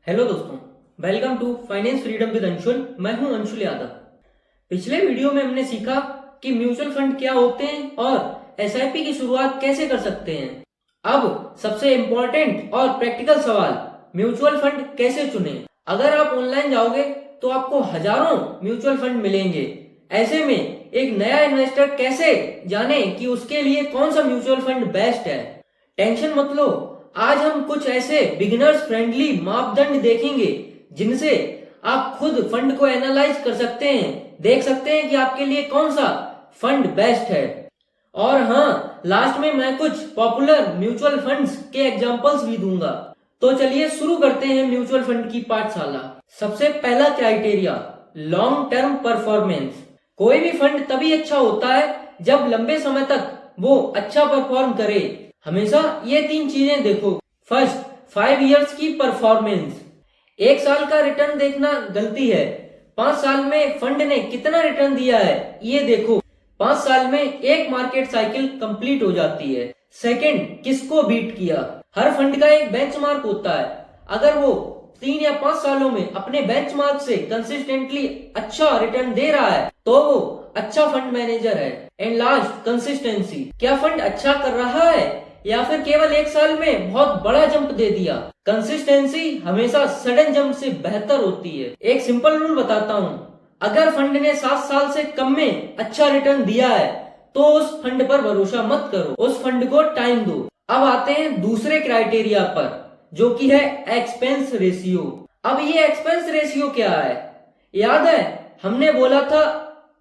Hello दोस्तों, welcome to Finance Freedom with Anshul. मैं हूं अंशुल यादव। पिछले वीडियो में हमने सीखा कि म्यूचुअल फंड क्या होते हैं और एसआईपी की शुरुआत कैसे कर सकते हैं। अब सबसे इम्पोर्टेंट और प्रैक्टिकल सवाल, म्यूचुअल फंड कैसे चुनें। अगर आप ऑनलाइन जाओगे तो आपको हजारों म्यूचुअल फंड मिलेंगे। ऐसे में एक नया इन्वेस्टर कैसे जाने कि उसके लिए कौन सा म्यूचुअल फंड बेस्ट है। टेंशन मत लो, आज हम कुछ ऐसे बिगिनर्स फ्रेंडली मापदंड देखेंगे जिनसे आप खुद फंड को एनालाइज कर सकते हैं, देख सकते हैं कि आपके लिए कौन सा फंड बेस्ट है। और हाँ, लास्ट में मैं कुछ पॉपुलर म्यूचुअल फंड्स के एग्जांपल्स भी दूंगा। तो चलिए शुरू करते हैं म्यूचुअल फंड की पाठशाला। सबसे पहला क्राइटेरिया, लॉन्ग टर्म परफॉर्मेंस। कोई भी फंड तभी अच्छा होता है जब लंबे समय तक वो अच्छा परफॉर्म करे। हमेशा ये तीन चीजें देखो। फर्स्ट, 5 इयर्स की परफॉर्मेंस। 1 साल का रिटर्न देखना गलती है। 5 साल में फंड ने कितना रिटर्न दिया है ये देखो। 5 साल में एक मार्केट साइकिल कंप्लीट हो जाती है। सेकंड, किसको बीट किया। हर फंड का एक बेंचमार्क होता है। अगर वो 3 या 5 सालों में अपने बेंचमार्क से कंसिस्टेंटली अच्छा रिटर्न दे रहा है तो वो अच्छा फंड मैनेजर है। And last, consistency. क्या फंड अच्छा कर रहा है या फिर केवल 1 साल में बहुत बड़ा जंप दे दिया। कंसिस्टेंसी हमेशा सडन जंप से बेहतर होती है। एक सिंपल रूल बताता हूँ, अगर फंड ने 7 साल से कम में अच्छा रिटर्न दिया है तो उस फंड पर भरोसा मत करो, उस फंड को टाइम दो। अब आते हैं दूसरे क्राइटेरिया पर, जो कि है एक्सपेंस रेशियो। अब ये एक्सपेंस रेशियो क्या है? याद है हमने बोला था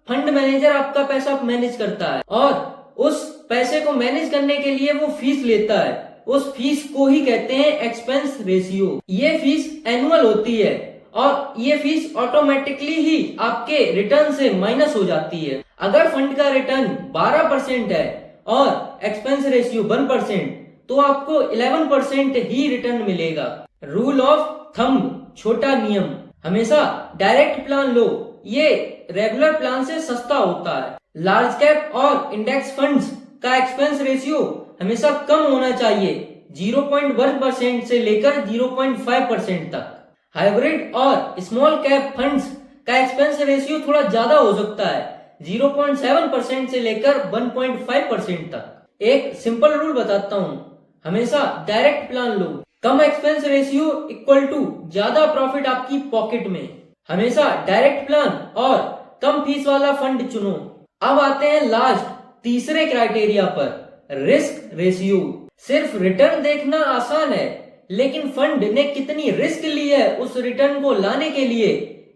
फंड मैनेजर आपका पैसा मैनेज करता है और उस पैसे को मैनेज करने के लिए वो फीस लेता है। उस फीस को ही कहते हैं एक्सपेंस रेशियो। ये फीस एनुअल होती है और ये फीस ऑटोमेटिकली ही आपके रिटर्न से माइनस हो जाती है। अगर फंड का रिटर्न 12% है और एक्सपेंस रेशियो 1% तो आपको 11% ही रिटर्न मिलेगा। रूल ऑफ थंब, छोटा नियम, हमेशा डायरेक्ट प्लान लो, ये रेगुलर प्लान से सस्ता होता है। लार्ज कैप और इंडेक्स फंड्स का एक्सपेंस रेशियो हमेशा कम होना चाहिए, 0.1% से लेकर 0.5% तक। हाइब्रिड और स्मॉल कैप फंड्स का एक्सपेंस रेशियो थोड़ा ज्यादा हो सकता है, 0.7% से लेकर 1.5% तक। एक सिंपल रूल बताता हूँ, हमेशा डायरेक्ट प्लान लो। कम एक्सपेंस रेशियो इक्वल टू ज्यादा प्रॉफिट आपकी पॉकेट में। हमेशा डायरेक्ट प्लान और कम फीस वाला फंड चुनो। अब आते हैं लास्ट, तीसरे क्राइटेरिया पर, रिस्क रेशियो। सिर्फ रिटर्न देखना आसान है, लेकिन फंड ने कितनी रिस्क ली है उस रिटर्न को लाने के लिए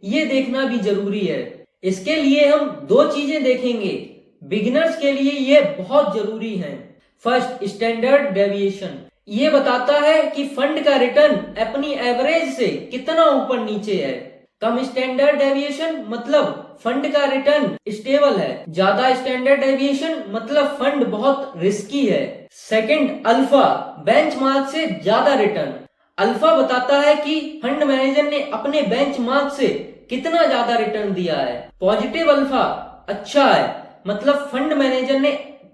ये देखना भी जरूरी है। इसके लिए हम 2 चीजें देखेंगे, बिगिनर्स के लिए ये बहुत जरूरी है। First, standard deviation. ये बताता है कि फंड का रिटर्न अपनी एवरेज से कितना ऊपर नीचे है। कम स्टैंडर्ड डेविएशन मतलब फंड का रिटर्न स्टेबल है, ज्यादा स्टैंडर्ड डेविएशन मतलब फंड बहुत रिस्की है। सेकंड, अल्फा, बेंचमार्क से ज्यादा रिटर्न। अल्फा बताता है कि फंड मैनेजर ने अपने बेंचमार्क से कितना ज्यादा रिटर्न दिया है। पॉजिटिव अल्फा अच्छा है, मतलब फंड मैनेजर ने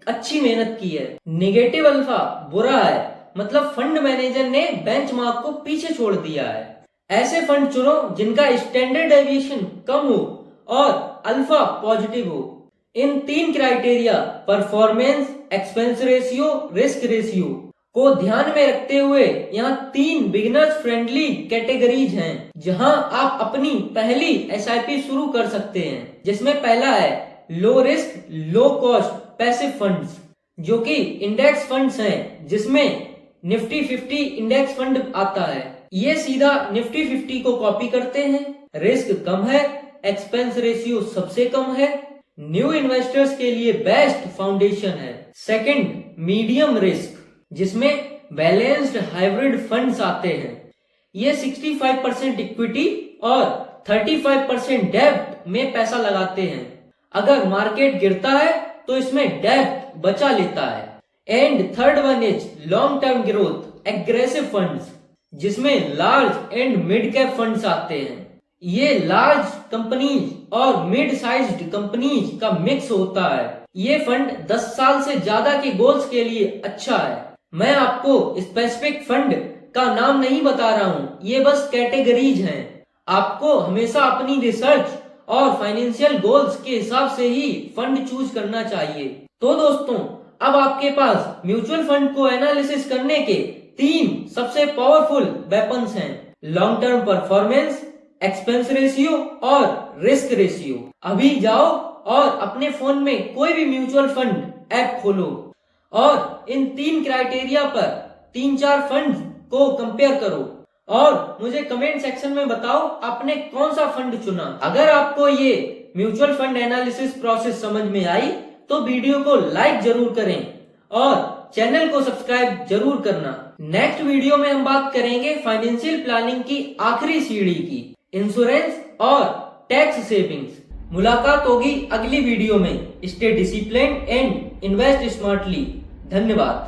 अच्छी मेहनत की है। नेगेटिव अल्फा बुरा है, मतलब फंड मैनेजर ने बेंचमार्क को पीछे छोड़ दिया है। ऐसे फंड चुनो जिनका स्टैंडर्ड डेविएशन कम हो और अल्फा पॉजिटिव हो। इन 3 criteria, performance, expense ratio, risk ratio को ध्यान में रखते हुए यहाँ 3 बिगिनर्स फ्रेंडली कैटेगरीज हैं जहां आप अपनी पहली एसआईपी शुरू कर सकते हैं। जिसमें पहला है low risk low cost passive funds, जो कि इंडेक्स फंड्स हैं, जिसमें निफ्टी 50 इंडेक्स फंड आता है। ये सीधा निफ्टी 50 को कॉपी करते हैं। रिस्क कम है, एक्सपेंस रेशियो सबसे कम है, न्यू इन्वेस्टर्स के लिए बेस्ट फाउंडेशन है। सेकंड, मीडियम रिस्क, जिसमें बैलेंस्ड हाइब्रिड फंड्स आते हैं। ये 65% इक्विटी और 35% डेब्ट में पैसा लगाते हैं। अगर मार्केट गिरता है तो इसमें डेब्ट बचा लेता है। And third one is long term growth aggressive funds, जिसमें large and mid cap funds आते हैं। ये लार्ज कंपनीज और मिड साइज्ड कंपनीज का मिक्स होता है। ये फंड 10 साल से ज्यादा के गोल्स के लिए अच्छा है। मैं आपको स्पेसिफिक फंड का नाम नहीं बता रहा हूँ, ये बस कैटेगरीज हैं। आपको हमेशा अपनी रिसर्च और फाइनेंशियल गोल्स के हिसाब से ही फंड चूज करना चाहिए। तो दोस्तों, अब आपके पास म्यूचुअल फंड को एनालिसिस करने के 3 सबसे पावरफुल वेपन्स हैं: long term performance, expense ratio और रिस्क रेशियो। अभी जाओ और अपने फोन में कोई भी म्यूचुअल फंड ऐप खोलो और इन 3 क्राइटेरिया पर 3-4 फंड को कंपेयर करो और मुझे कमेंट सेक्शन में बताओ आपने कौन सा फंड चुना। अगर आपको ये म्यूचुअल फंड एनालिसिस प्रोसेस समझ में आई तो वीडियो को लाइक जरूर करें और चैनल को सब्सक्राइब जरूर करना। नेक्स्ट वीडियो में हम बात करेंगे फाइनेंशियल प्लानिंग की आखिरी सीढ़ी की, इंश्योरेंस और टैक्स सेविंग्स। मुलाकात होगी अगली वीडियो में। Stay disciplined and invest smartly. धन्यवाद।